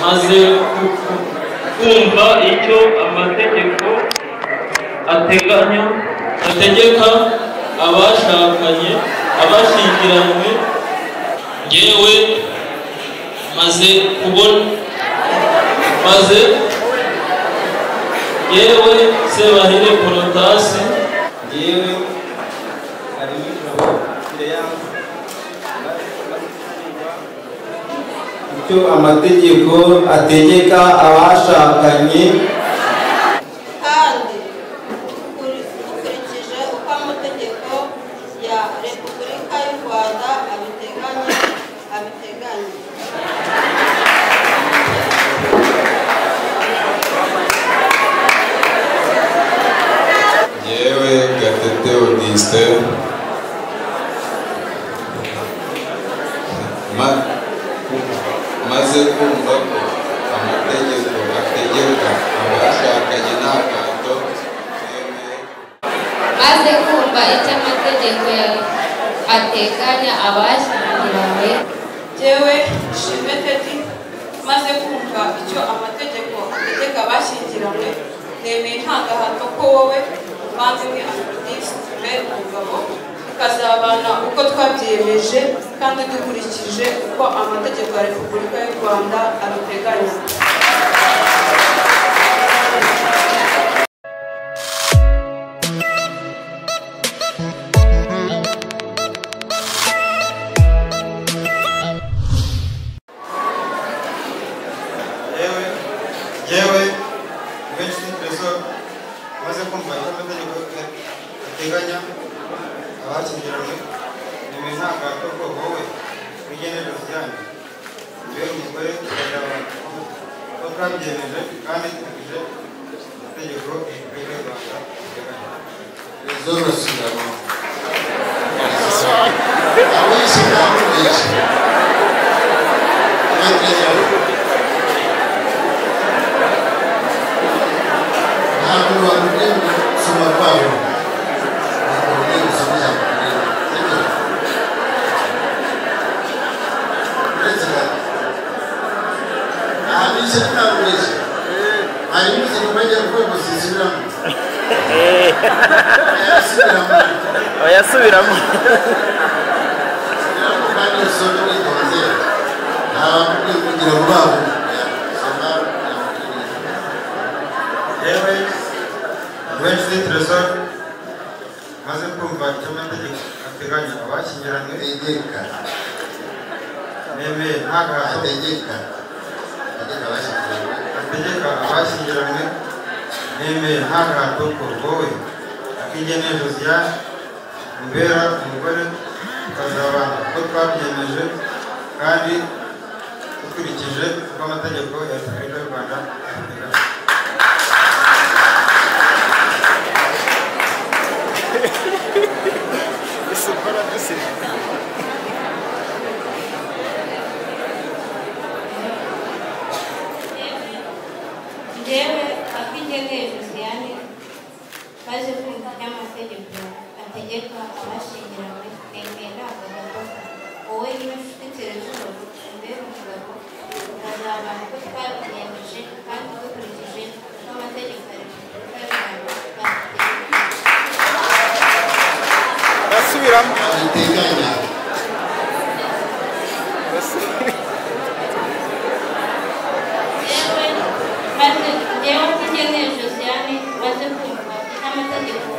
maze kumva icyo amategeko ategeka abashakanye abashyingiranywe yewe maze yewe Sebahire Protase yewe ari mikoro icyo amategeko ategeka abashakanye kandi ukurikije uko amategeko ya Repubulika y'u Rwanda abiteganya yewe Gatete Augustin maze kumva ko amategeko ategeka abashakanye nta gahato maze kumva icyo amategeko ateganya abashyingiranywe yewe Shimwe Teddy maze kumva icyo amategeko ategeka abashyingiranywe nemeye nta gahato ko wowe umuvandimwe Aphrodite tubere umugabo tukazabana uko twabyiyemeje kandi dukurikije uko amategeko ya Repubulika y'u Rwanda abiteganya. yewe benshi Tresor maze kumva icyo amategeko ateganya abashyingiranywe nemeye nta gahato ko wowe wigenera ryanyu mbere umugore ukazabana uko twabyiyemeje kandi dukurikije amategeko ya Repubulika y'u Rwanda abiteganya. Tresor Sirama abishyingiranywe ntabwo bakwiye gusoma kwabo bakwiye gusoma uretse gato abishe ntabwese hanyuma uzi kumenya urwego zisubiramo yasubiramo kandi usome witonze ntabwo kugira ngo babo yewe benshi Tresor maze kumva icyo amategeko ateganya abashyingiranywe nemeye nta gahato ategeka abashyingiranywe nemeye nta gahato ko wowe Akigeneye Josiane umbera umugore tukazabana uko twabyiyemeje kandi dukurikije uko amategeko ya Repubulika y'u Rwanda abiteganya. yewe Akigeneye Josiane maze kumva icyo amategeko ategeka abashyingiranywe nemeye nta gahato wowe n'inshuti Tresor umbere umugabo ukazabana uko twabyiyemeje kandi dukurikije uko amategeko ya Repubulika y'u Rwanda asubiramo abiteganya yewe Akigeneye Josiane maze kumva icyo amategeko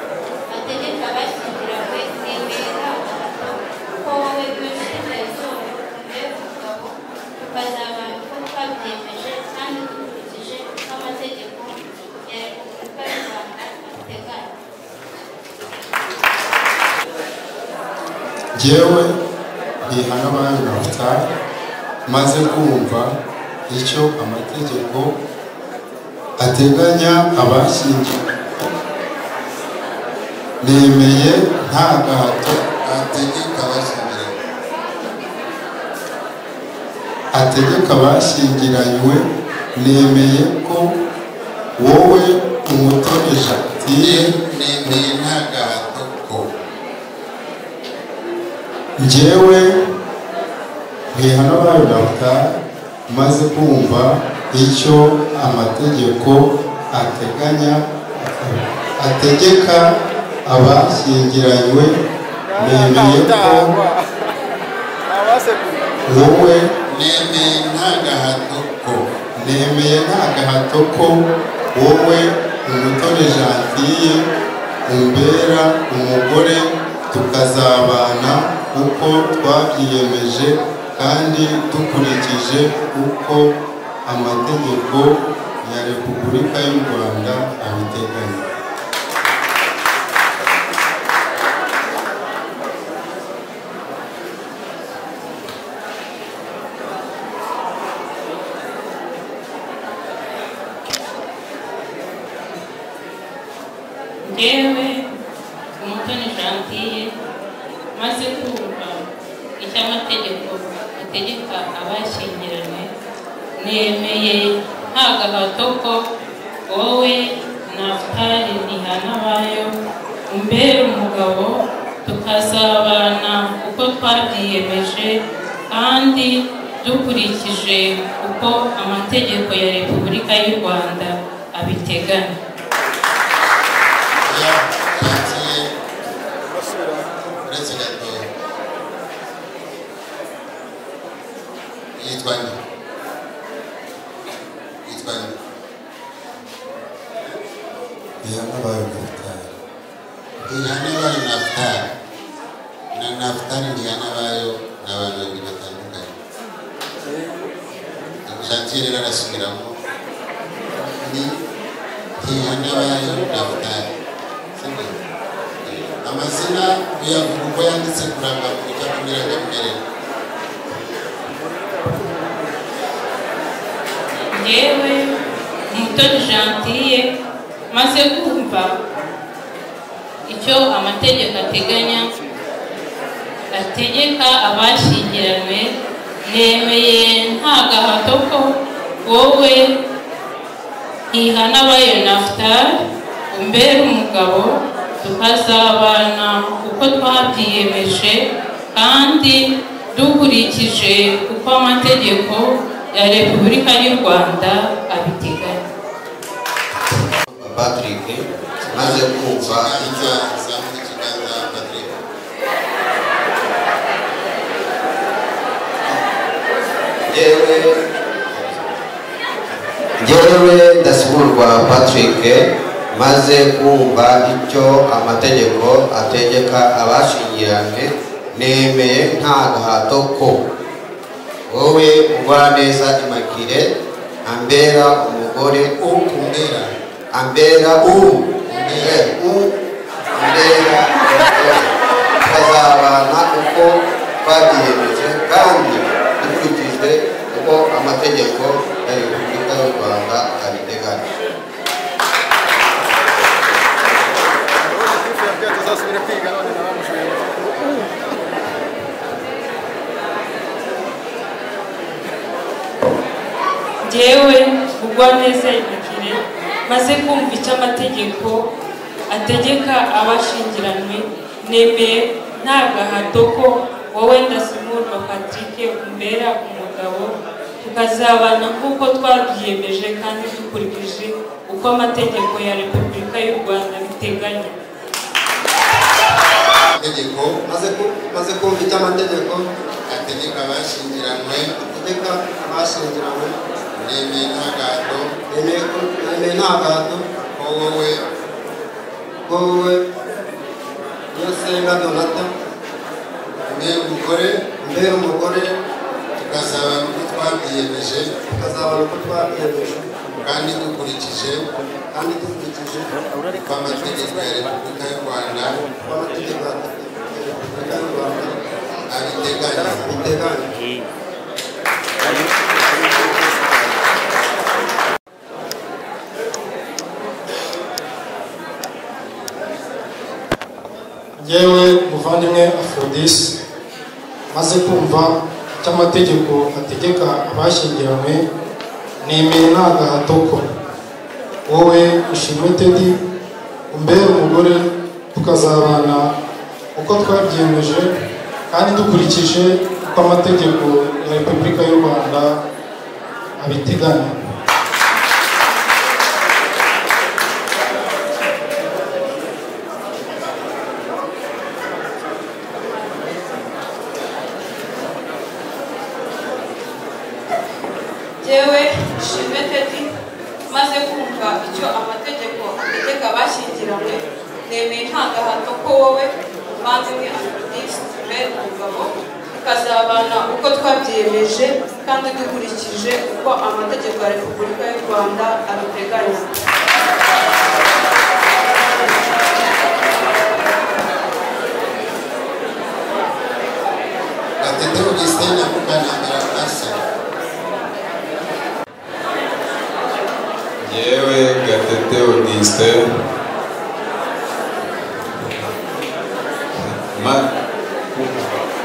ategeka abashyingiranywe nemeye nta gahato ko wowe n'inshuti Tresor umbere umugabo ukazabana uko twabyiyemeje kandi dukurikije uko amategeko ya Repubulika y'u Rwanda abiteganya. Jewe Ntihanabandi Naphtal maze kumva icyo amategeko ateganya abashyingiranywe nemeye nta gahato ategeka abashyingiranywe nemeye ko wowe umutoni Jacques nemeye nta gahato ko njyewe Ntihanabandi Naphtal maze kumva icyo amategeko ategeka abashyingiranywe, nemeye ko wowe nemeye nta gahato ko wowe Umutoni Gentille umbera umugore, tukazabana uko twabyiyemeje kandi dukurikije uko amategeko ya Repubulika y'u Rwanda abiteganya. Njyewe Umutoni Gentille maze kumva icyo amategeko ategeka abashyingiranywe, nemeye nta gahato ko wowe Naftali Ntihanabayo umbera umugabo, tukazabana uko twabyiyemeje kandi dukurikije uko amategeko ya Repubulika y'u Rwanda abiteganya. Naftali Ntihanabayo ni abantu babiri batandukanye. Gentille rero arasubiramo ni Ntihanabayo Naftali. Amazina uyavuga uko yanditse kuranga mu cyakomerera mbere. Njyewe Umutoni Gentille maze kumva icyo amategeko ategeka abashyingiranywe, nemeye nta gahato ko wowe Ntihanabayo Naftali umbera umugabo, tukazabana uko twabyiyemeje kandi dukurikije uko amategeko ya Repubulika y'u Rwanda abiteganya. Patrick maze kumva icyo Njyewe Ndasimurwa Patrick maze kumva icyo amategeko ategeka abashyingiranywe, nemeye nta gahato ko wowe Mugwaneza Immaculée ambera umugore, tukazabana uko twabyiyemeje kandi dukurikije uko amategeko ya Repubulika y'u Rwanda abiteganya. Njyewe Mugwaneza Immaculée maze kumva icyo amategeko ategeka abashyingiranywe, nemeye nta gahato ko wowe Ndasimurwa Patrick umbera umugabo, tukazabana nk'uko twabyiyemeje kandi dukurikije uko amategeko ya Repubulika y'u Rwanda abiteganya. Maze kumva icyo amategeko ategeka abashyingiranywe, nemeye nta gahato ko wowe Niyosenga Donata umbera umugore, tukazabana uko twabyiyemeje kandi dukurikije uko amategeko ya Repubulika y'u Rwanda abiteganya. Njyewe muvandimwe Aphrodis maze kumva icyo amategeko ategeka abashyingiranywe, nemeye nta gahato ko wowe Ishimwe Teddy umbera umugore, tukazabana uko twabyiyemeje kandi dukurikije uko amategeko ya Repubulika y'u Rwanda abiteganya. Jewe Shimwe Teddy maze kumva icyo amategeko ategeka abashyingiranywe nemeye nta gahato ko wowe muvandimwe Aphrodis Tubere umugabo tukazabana uko twabyiyemeje kandi dukurikije uko amategeko ya Repubulika y'u Rwanda abiteganya. Gatete Augustin na Mukanambira Asa. Yewe Gatete Augustin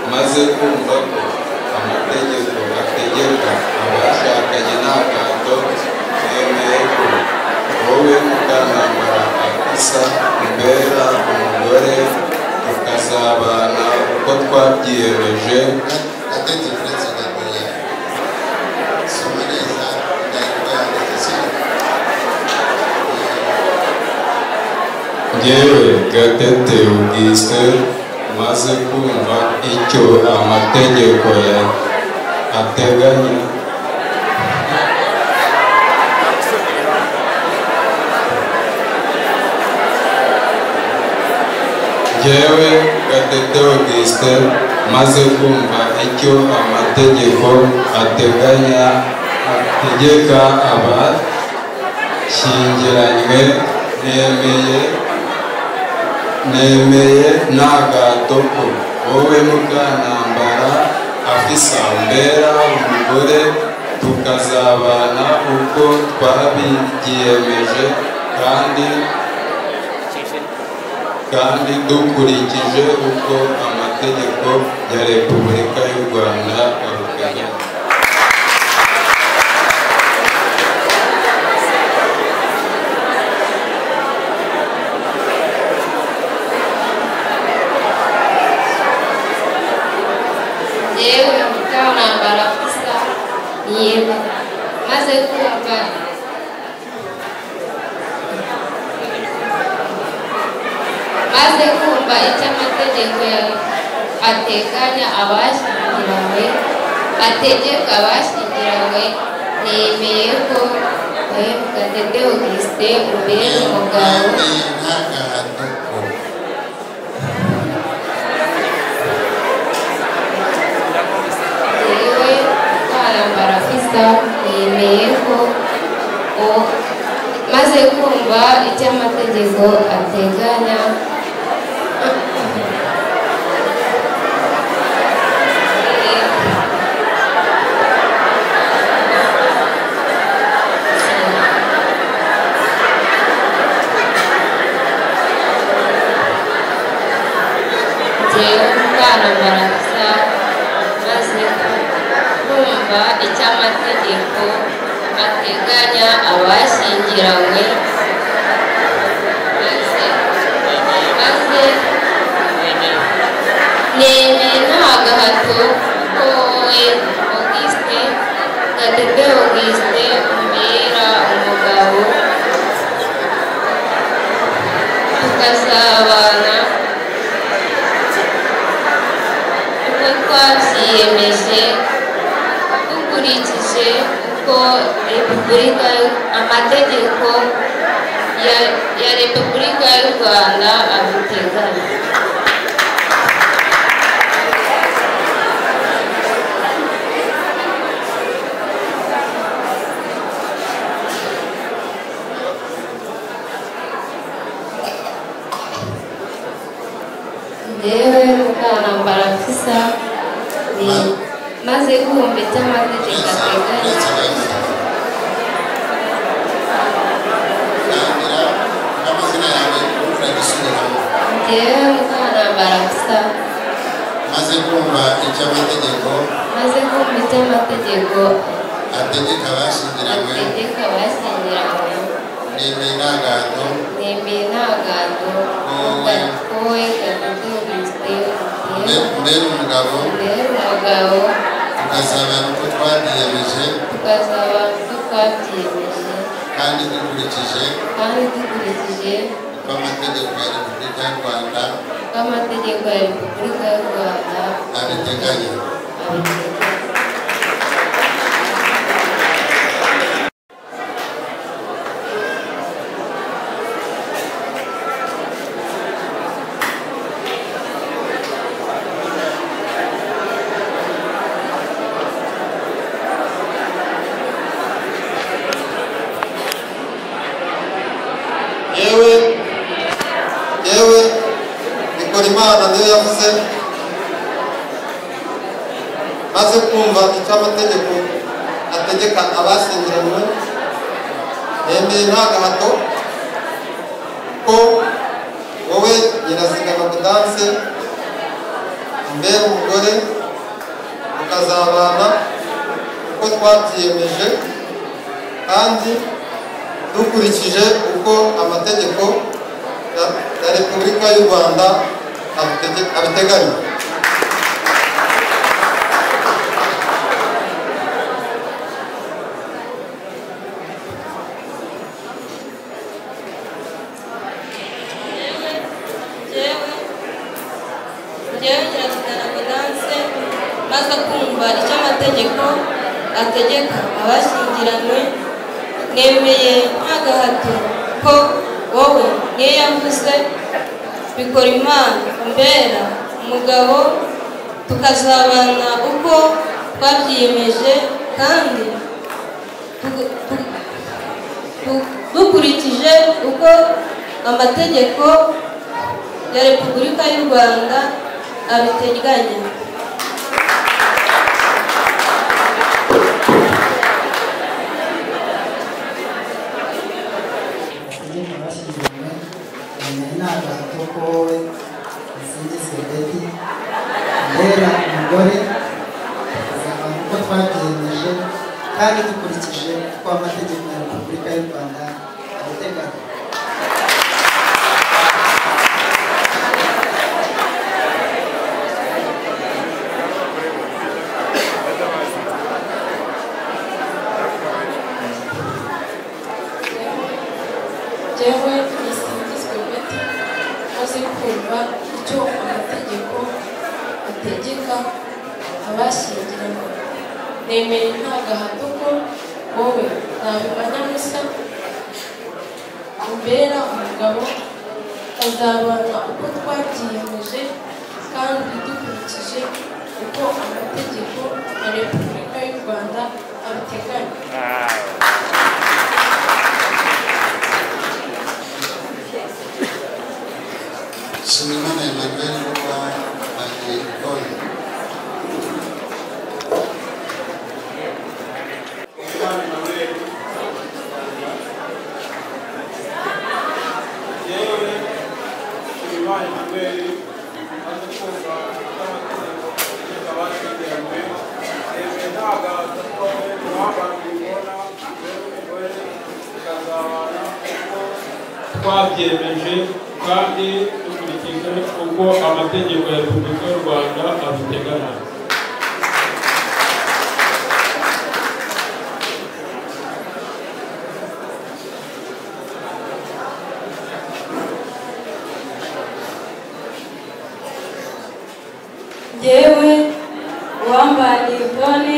maze kumva ko amategeko ategeka abashakanye nta gahato nemeye ko wowe Mukanambara Afisa umbera umugore tukazabana uko twabyiyemeje. Gatete Prince Gabriel. Soma neza indahiro yanditse. Yewe Gatete Augustin maze kumva icyo amategeko ateganya Yewe Gatete Augustin maze kumva icyo amategeko ategeka abashyingiranywe nemeye nta gahato ko wowe Mukanambara Afisa umbera umugore tukazabana uko twabyiyemeje kandi dukurikije uko amategeko ya Repubulika y'u Rwanda abiteganya. Yewe Mukanambara Afisa yego maze kumva icyo amategeko ategeka abashyingiranywe nemeye ko Gatete Augustin umbera umugabo Nta gahato ko. yewe Mukanambara Afisa nemeye ko maze kumva icyo amategeko ateganya Mukanambara Afisa maze kumva icyo amategeko ateganya abashyingiranywe maze nemeye nta gahato ko wowe Gatete Augustin umbera umugabo tukazabana uko twabyiyemeje dukurikije uko amategeko ya Repubulika y'u Rwanda abiteganya. Yewe Mukanambara Afisa maze kumva icyo amategeko ateganya yewe Mukanambara Afisa maze kumva icyo amategeko ategeka abashyingiranywe nemeye nta gahato wowe Gatete Augustin umbera umugabo tukazabana uko twabyiyemeje kandi dukurikije uko amategeko ya Repubulika y'u Rwanda abiteganya. yewe bikora Imana niyo yavuze maze kumva icyo amategeko ategeka abashyingiranywe, nemeye nta gahato ko wowe Nyirazigama Gaudence umbera umugore, ukazabana uko twabyiyemeje kandi dukurikije uko amategeko ya Repubulika y'u Rwanda abiteganya. Njyewe Nyirazigama Gaudence maze kumva icyo amategeko ategeka abashyingiranywe, nemeye nta gahato ko wowe niyo yavuze bikora Imana umbera umugabo, tukazabana uko twabyiyemeje kandi dukurikije uko amategeko ya Repubulika y'u Rwanda abiteganya. Mbera umugore, tukazabana uko twabyiyemeje kandi dukurikije uko amategeko ya Repubulika y'u Rwanda abiteganya. Njyewe Nisingizwe Betty maze kumva icyo amategeko ategeka abashyingiranywe, nemeye nta gahato ko wowe Ntabimanyamusa umbera umugabo, tukazabana uko twabyiyemeje kandi dukurikije uko amategeko ya Repubulika y'u Rwanda abiteganya. Nshimiyimana Emmanuel kuba agikoni. twabyemeje kandi dukurikije uko amategeko ya Repubulika y'u Rwanda abiteganya. Njyewe Uwambariye Yvonne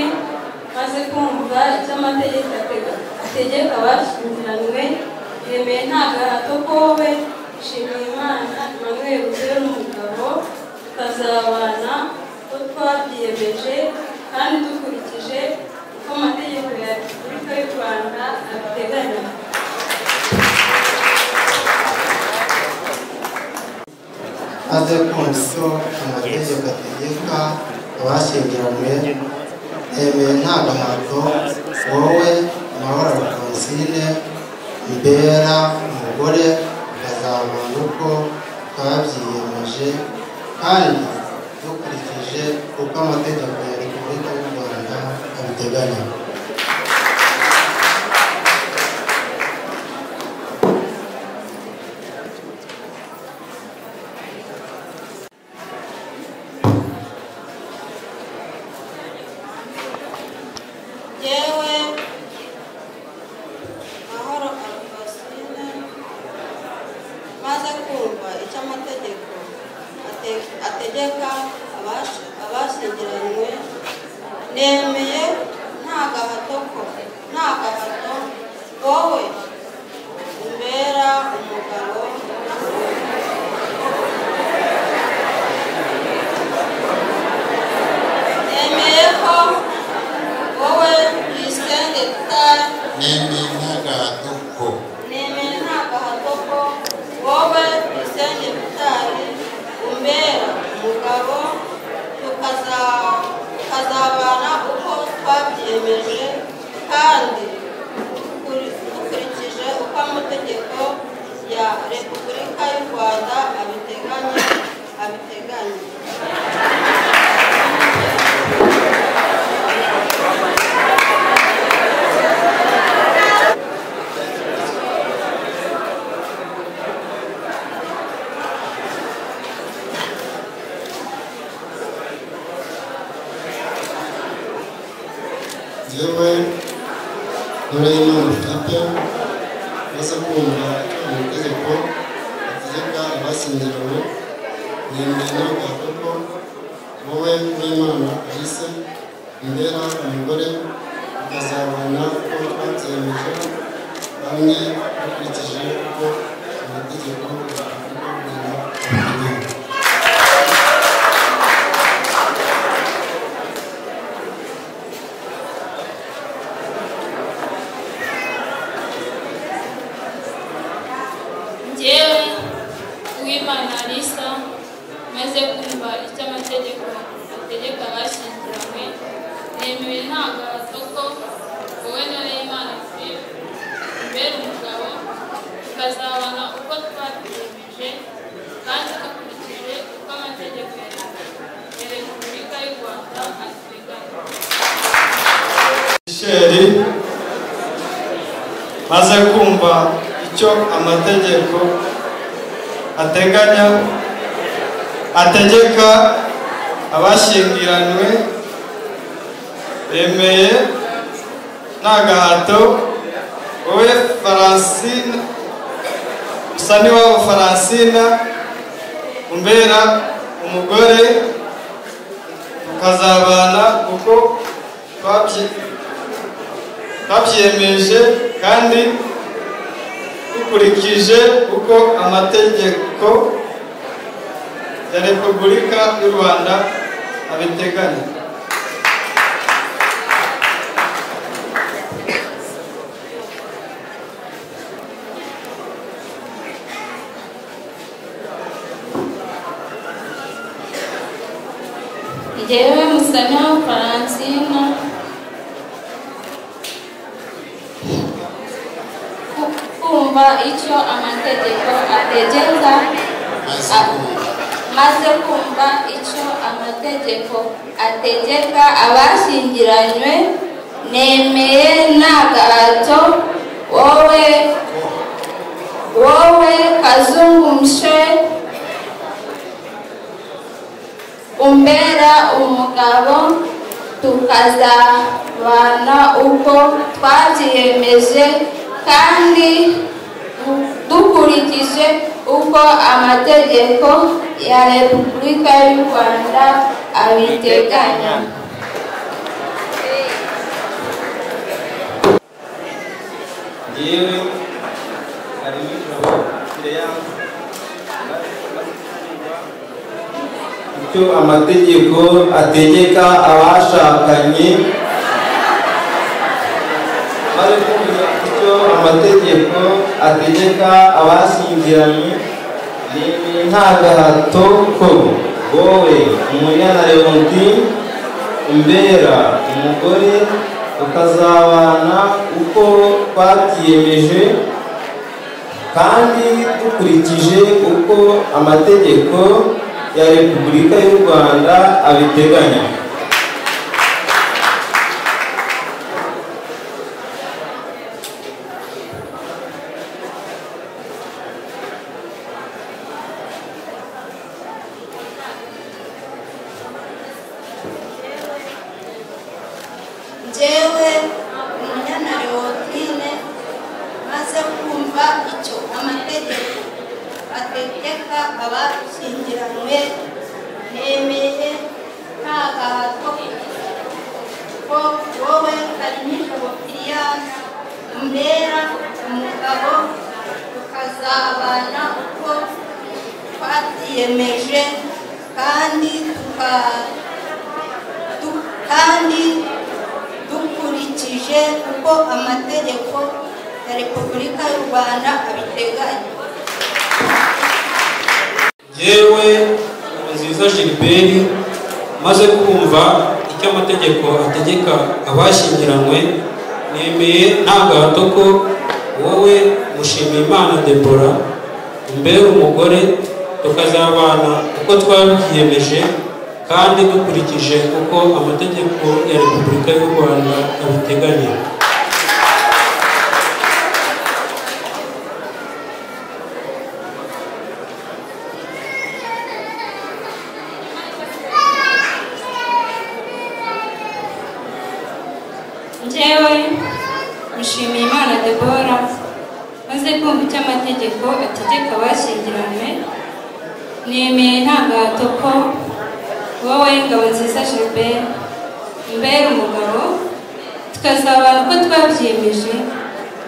maze kumva icyo amategeko ategeka abashyingiranywe, nemeye nta gahato ko wowe Nshimiyimana Emmanuel umbera umugabo, tukazabana uko twabyiyemeje kandi dukurikije uko amategeko ya Repubulika y'u Rwanda abiteganya. maze kumva icyo amategeko ategeka abashyingiranywe, nemeye nta gahato wowe Mahoro Alphonsine umbera umugore, tukazabana uko twabyiyemeje kandi dukurikije uko amategeko ya Repubulika y'u Rwanda abiteganya. amategeko ategeka abashyingiranywe nemeye nta gahato wowe umbera umugabo nemeye ko wowe uyisenge tutari nemeye nta gahato ko wowe uyisenge tutari umbera umugabo tukazabana uko twabyiyemeje kandi dukurikije uko amategeko ya Repubulika y'u Rwanda abiteganya. Yewe dore impano ufite maze kumva amategeko ategeka abashyingiranywe nemeye nta gahato ko wowe n'Imana Alice umbera umugore ukazabana uko twabyiyemeje hamwe dukurikije uko amategeko ya Repubulika y'u Rwanda abiteganya. Njyewe Uwimana Alisa maze kumva icyo amategeko ategeka abashyingiranywe nemeye nta gahato ko wowe n'Imana umbera umugabo tukazabana uko twabyiyemeje kandi dukurikije uko amategeko ya Repubulika y'u Rwanda abiteganya. Michel maze kumva icyo amategeko ategeka abashyingiranywe bemeye nta gahato wowe Francine Usaniwabo Francina umbera umugore tukazabana uko twabyiyemeje kandi dukurikije uko amategeko ya Repubulika y'u Rwanda abiteganya. Njyewe Musaniwabo Francina kumva icyo amategeko ategeka maze kumva icyo amategeko ategeka abashyingiranywe nemeye nta gahato wowe Kazungu Michel umbera umugabo tukazabana uko twabyiyemeje kandi dukurikije uko amategeko ya Repubulika y'u Rwanda abiteganya. Yewe icyo amategeko ategeka abashakanye amategeko ategeka abashyingiranywe nemeye nta gahato ko wowe Umunyana Leontine umbera umugore ukazabana uko twabyiyemeje kandi dukurikije uko amategeko ya Repubulika y'u Rwanda abiteganya. Njyewe Umunyana Leontine maze kumva icyo amategeko ategeka abashyingiranywe nemeye nta gahato ko wowe Karinijabo Philias umbera umugabo tukazabana uko twabyiyemeje kandi dukurikije uko amategeko ya Repubulika y'u Rwanda abiteganya. Yewe Nziza Gilbert maze kumva icyo amategeko ategeka abashyingiranywe nemeye nta gahato ko wowe Mushimiyimana Deborah umbera umugore tukazabana uko twabyiyemeje kandi dukurikije uko amategeko ya Repubulika y'u Rwanda abiteganya. Njyewe Mushimiyimana Deborah maze kumva icyo amategeko ategeka abashyingiranywe nemeye nta gahato ko wowe Ngabonziza Gilbert umbera umugabo tukazabana uko twabyiyemeje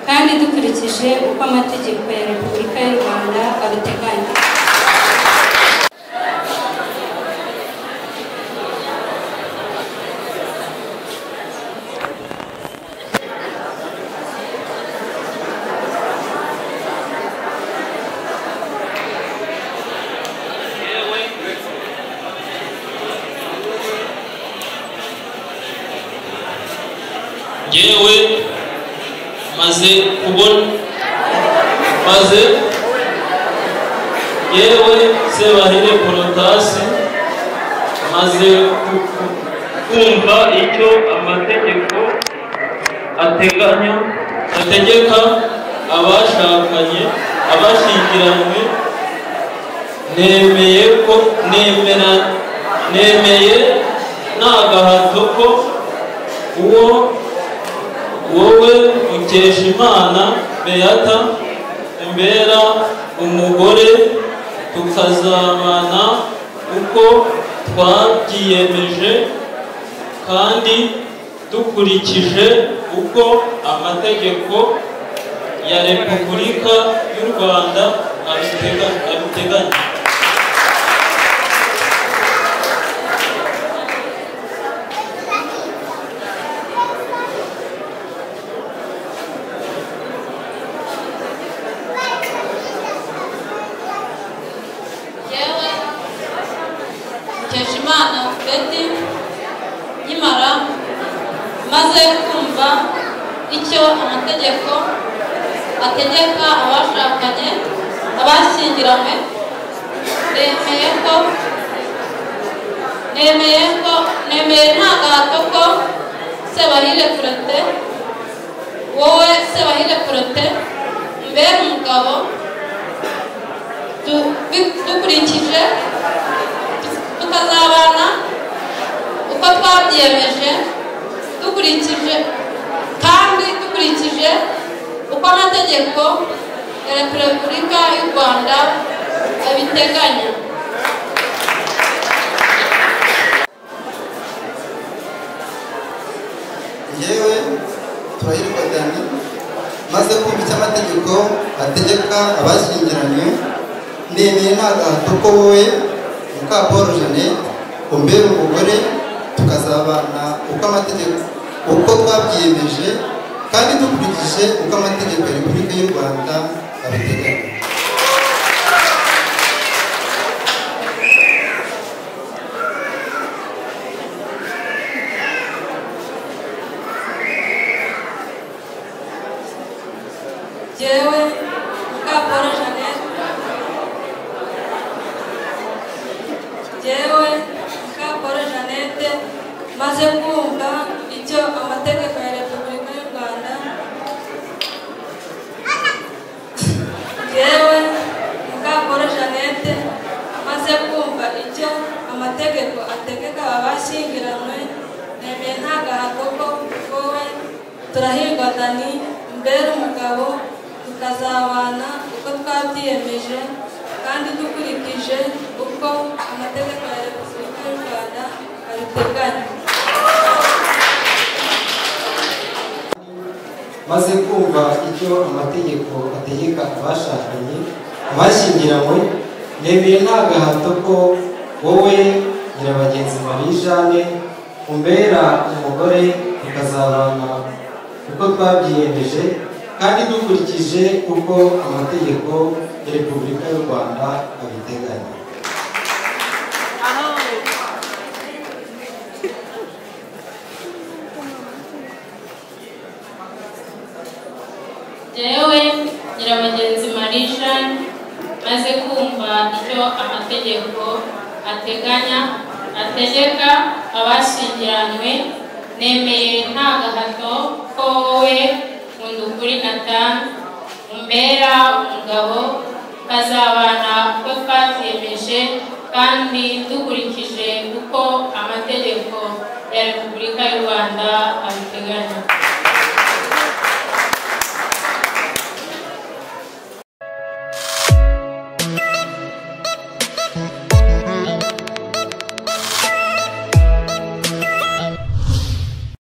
kandi dukurikije uko amategeko ya Repubulika y'u Rwanda abiteganya. Yewe maze kubona yewe Sebahire Protasi maze kumva icyo amategeko ategeka abashyingiranywe nemeye nta gahato ko wowe Mukeshimana Beata umbera umugore tukazabana uko twabyiyemeje kandi dukurikije uko amategeko ya Repubulika y'u Rwanda abiteganya. Mukeshimana Betty nyimara maze kumva icyo amategeko ategeka abashyingiranywe nemeye nta gahato ko wowe Sebahire Protais umbera umugabo dukurikije tukazabana uko twabyiyemeje dukurikije uko amategeko ya Repubulika y'u Rwanda abiteganya. Yewe Turahirwa Dani maze kumva icyo amategeko ategeka abashyingiranywe nemeye nta gahato ko wowe Mukaporo Jeannette umbera umugore tukazabana uko twabyiyemeje kandi dukurikije uko amategeko ya Repubulika y'u Rwanda abiteganya. Jewe Mukaporo Jeannette maze kumva icyo amategeko ya Repubulika y'u Rwanda Jewe Mukaporo Jeannette maze kumva icyo amategeko ategeka abashyingiranywe nemeye nta gahato ko wowe Turahirwa Dani umbera umugabo tukazabana uko twabyiyemeje kandi dukurikije uko amategeko ya Repubulika y'u Rwanda abiteganya. maze kumva icyo amategeko ategeka abashakanye abashyingiranywe, nemeye nta gahato ko wowe Nyirabagenzi Marie Jeanne umbera umugore tukazabana uko twabyiyemeje kandi dukurikije uko amategeko ya Repubulika y'u Rwanda abiteganya. Jewe Nyirabagenzi Marie Jeanne maze kumva icyo amategeko ategeka abashyingiranywe, nemeye nta gahato ko wowe Nkundukuri Nathan umbera umugabo tukazabana uko twabyiyemeje kandi dukurikije uko amategeko ya Repubulika y'u Rwanda